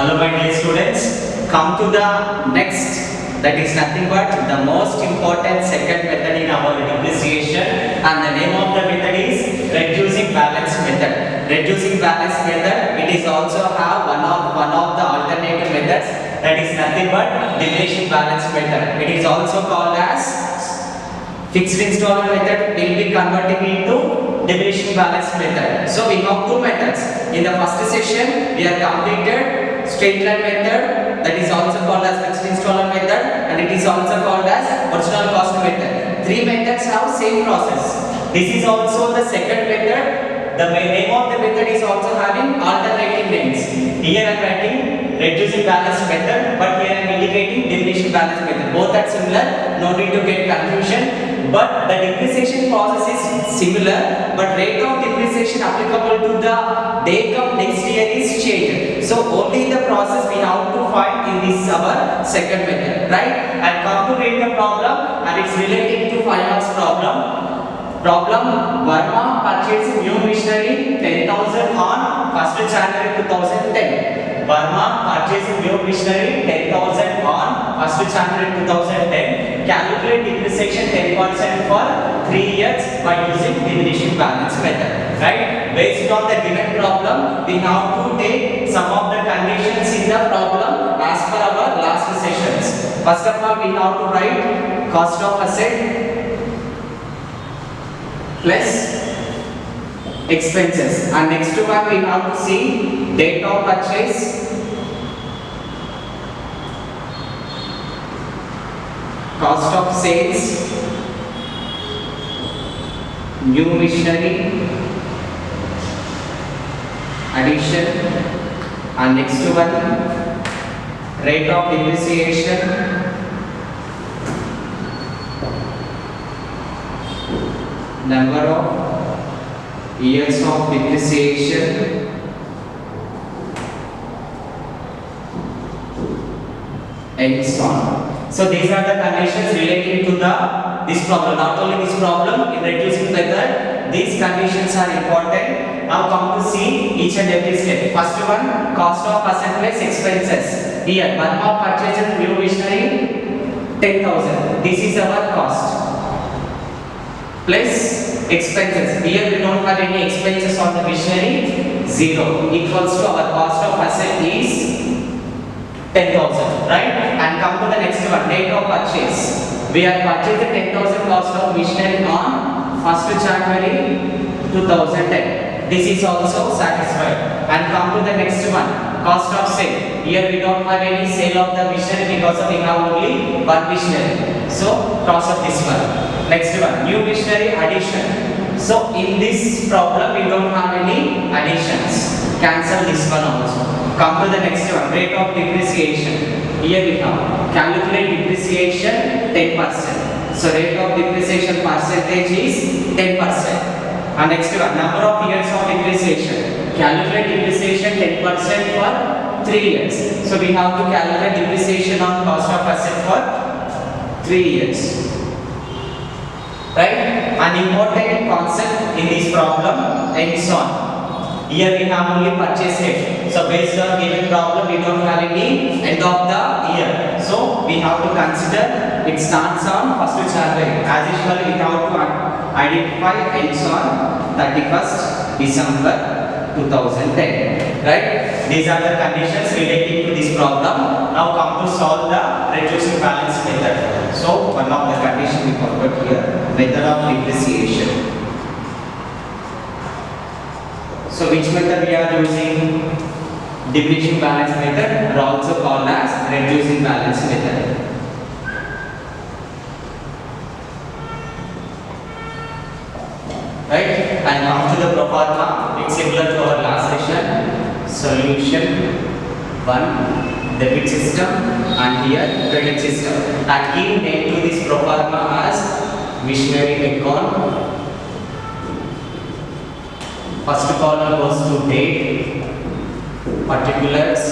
Hello my dear students, come to the next, that is nothing but the most important second method in our depreciation, and the name of the method is reducing balance method. Reducing balance method, it is also have one of the alternative methods, that is nothing but diminishing balance method. It is also called as fixed installment method. Will be converting into diminishing balance method. So we have two methods. In the first session we have completed straight line method, that is also called as fixed installment method, and it is also called as original cost method. Three methods have same process. This is also the second method. The name of the method is also having alternative names. Here I am writing reducing balance method, but here I am indicating diminishing balance method. Both are similar, no need to get confusion. But the depreciation process is similar, but rate of depreciation applicable to the day come next year is changed. So only the process we have to find in this our second method, right? I come to read the problem, and it's related to 5 marks problem. Problem: Verma purchased new machinery 10,000 on 1st January 2010. Verma purchased new machinery 10,000 on 1st January 2010. Calculate depreciation 10% for 3 years by using diminishing balance method. Right? Based on the given problem, we have to take some of the conditions in the problem as per our last sessions. First of all, we have to write cost of asset plus expenses, and next one we have to see date of purchase, cost of sales, new machinery addition, and next one rate of depreciation, number of years of depreciation, and so on. So these are the conditions relating to this problem. Not only this problem, in reducing method, these conditions are important. Now come to see each and every step. First one, cost of asset plus expenses. Here, Verma purchased new machinery 10,000. This is our cost. Plus expenses. Here we don't have any expenses on the machinery, 0, equals to our cost of asset is 10,000, right? And come to the next one, date of purchase. We have purchased the 10,000 cost of machinery on 1st January 2010. This is also satisfied. And come to the next one, cost of sale. Here we don't have any sale of the machinery because we have only one machinery. So cross up this one. Next one, new machinery addition. So in this problem we don't have any additions. Cancel this one also. Come to the next one, rate of depreciation. Here we have calculate depreciation 10%. So rate of depreciation percentage is 10%. And next one, number of years of depreciation. Calculate depreciation 10% for 3 years. So we have to calculate depreciation on cost of asset for 3 years. Right? An important concept in this problem, and so on. Here we have only purchase date. So based on given problem, we don't have any end of the year. So we have to consider it starts on 1st January. As usual, we have to identify ends on 31st December 2010. Right? These are the conditions relating to this problem. Now come to solve the reducing balance method. So one of the conditions we forgot here, method of depreciation. So which method we are using? Diminishing balance method, or also called as reducing balance method. Right? And come to the pro forma, it's similar to our last session. Solution 1, debit system, and here credit system. And give name to this pro forma as machinery account. First column goes to date, particulars,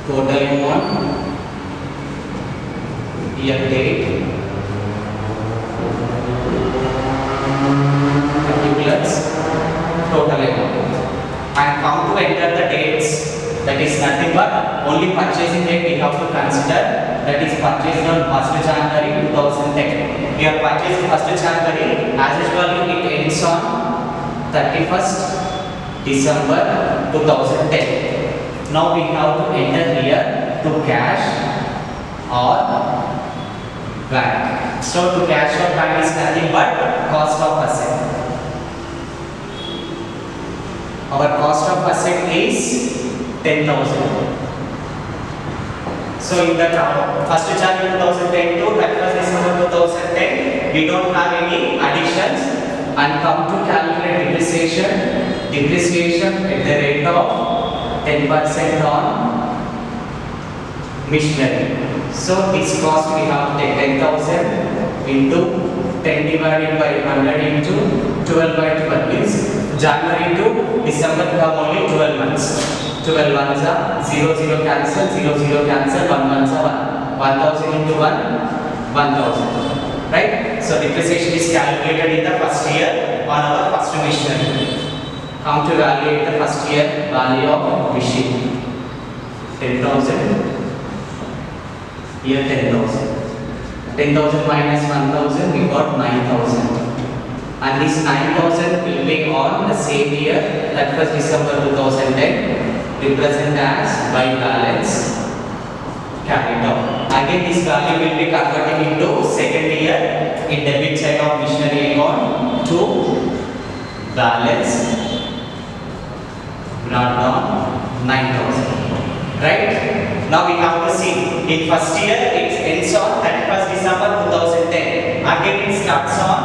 total amount, year date, particulars, total amount. and come to enter the dates. That is nothing but only purchasing date we have to consider. That is purchased on 1st January 2010. We have purchased 1st January. As usual, it ends on 31st December 2010. Now we have to enter here to cash or bank. So to cash or bank is nothing but cost of asset. Our cost of asset is 10,000. So in the 1st January 2010 to 31st December 2010, we don't have any additions, and come to calculate depreciation. Depreciation at the rate of 10% on machinery. So this cost we have to take 10,000 into 10 divided by 100 into 12 by 12 means January to December we have only 12 months. 12 ones are 0 0 cancel, 0 0 cancel, 1 ones are 1. 1000 into 1, 1000. Right? So depreciation is calculated in the first year on our first machinery. Come to evaluate the first year value of machine. 10,000. Here 10,000. 10,000 minus 1,000, we got 9,000. And this 9,000 will be on the same year, that was December 2010, represent as by balance carried out. Again, this value will be converted into second year in debit side of machinery account to balance brought down 9,000. Right? Now we have to see in first year it ends on 31st December 2010. Again it starts on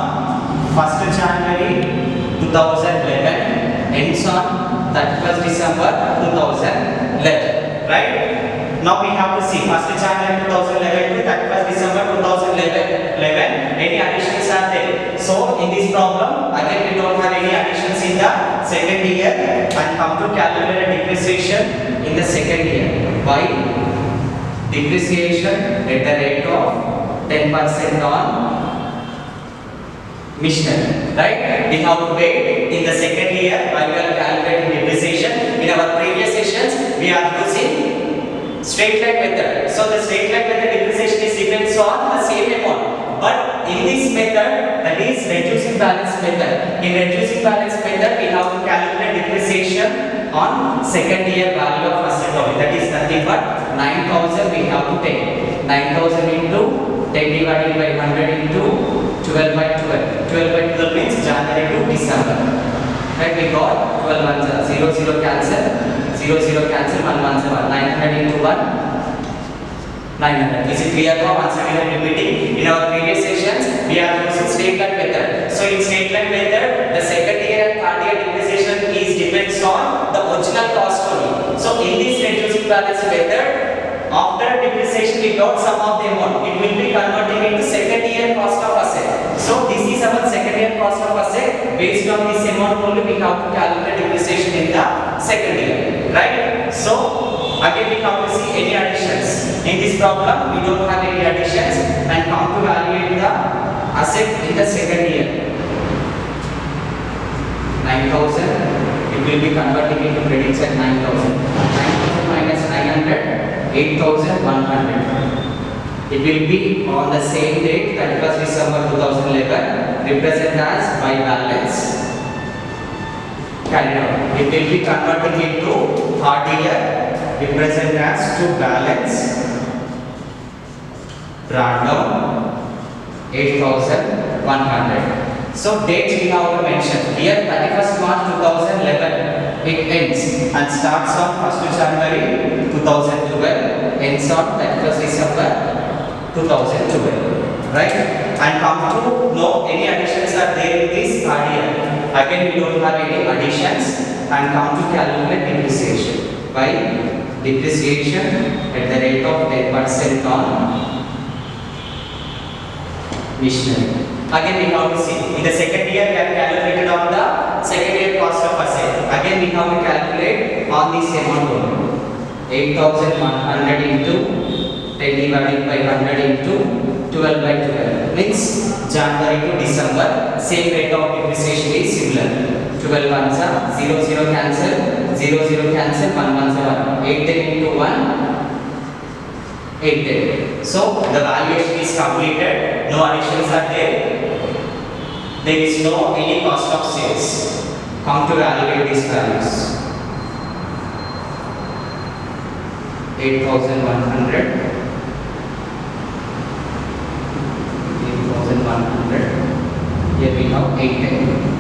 1st January 2011, ends on 31st December 2011. Right? Now we have to see 1st January 2011 to 31st December 2011. Any additions are there? So in this problem again we don't have any additions in the second year, and come to calculate depreciation in the second year. Why? Depreciation at the rate of 10% on machinery. Right? We have to wait in the second year while we are calculating depreciation. In our previous sessions we are using straight line method. So the straight line method depreciation is depends on the same amount. But in this method, that is reducing balance method. In reducing balance method, we have to calculate depreciation on second year value of asset. That is nothing but 9,000 we have to take. 9,000 into 10 divided by 100 into 12 by 12. 12 by 12 means January to December. Right? We got 12 ones 0 0 cancel, 0 0 cancel, 1 1 7. 900 into 1, 900. Is it clear now? Once again repeating. In our previous sessions, we are using straight line method. So in straight line method, the second year and third year depreciation is depends on the original cost only. So in this reducing balance method, after depreciation we got some of the amount. It will be converting into second year cost of asset. So this is our second year cost of asset. Based on this amount only we have to calculate depreciation in the second year. Right? So again we have to see any additions. In this problem we don't have any additions, and come to evaluate the asset in the second year. 9,000, it will be converting into credits at 9,000. 9,000 minus 900, 8,100. It will be on the same date, 31st December 2011, represent as by balance carried out. It will be converting into third year, represent as to balance brought down 8,100. So dates we have to mention here. 31st March 2011 it ends and starts on 1st January 2012, ends on 31st December 2012. Right? And come to know any additions are there in this third year. Again we don't have any additions, and come to calculate depreciation. By depreciation at the rate of 10% on machinery. Again we have to see in the second year we have calculated on the second year cost of asset. Again we have to calculate on this amount only. 8,100 into 10 divided by 100 into 12 by 12 means January to December. Same rate of depreciation is similar. 12 ones are 0 0 cancel, 0 0 cancel, 1 1 7, 810 into 1, 810. So the valuation is completed, no additions are there. There is no any cost of sales. Come to evaluate these values. 8,100, 8,100. Here we have 810.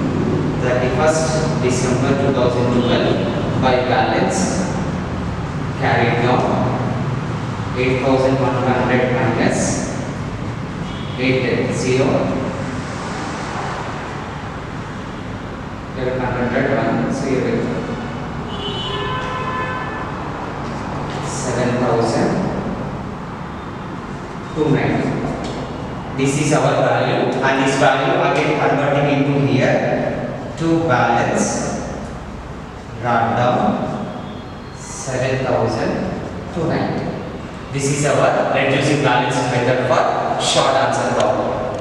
31st December 2012 by balance carried down 8,100 minus 810, 0. 1101, so here we go. 7,290. This is our value, and this value again converting into here to balance, write down 7,290. This is our reducing balance method for short answer problem.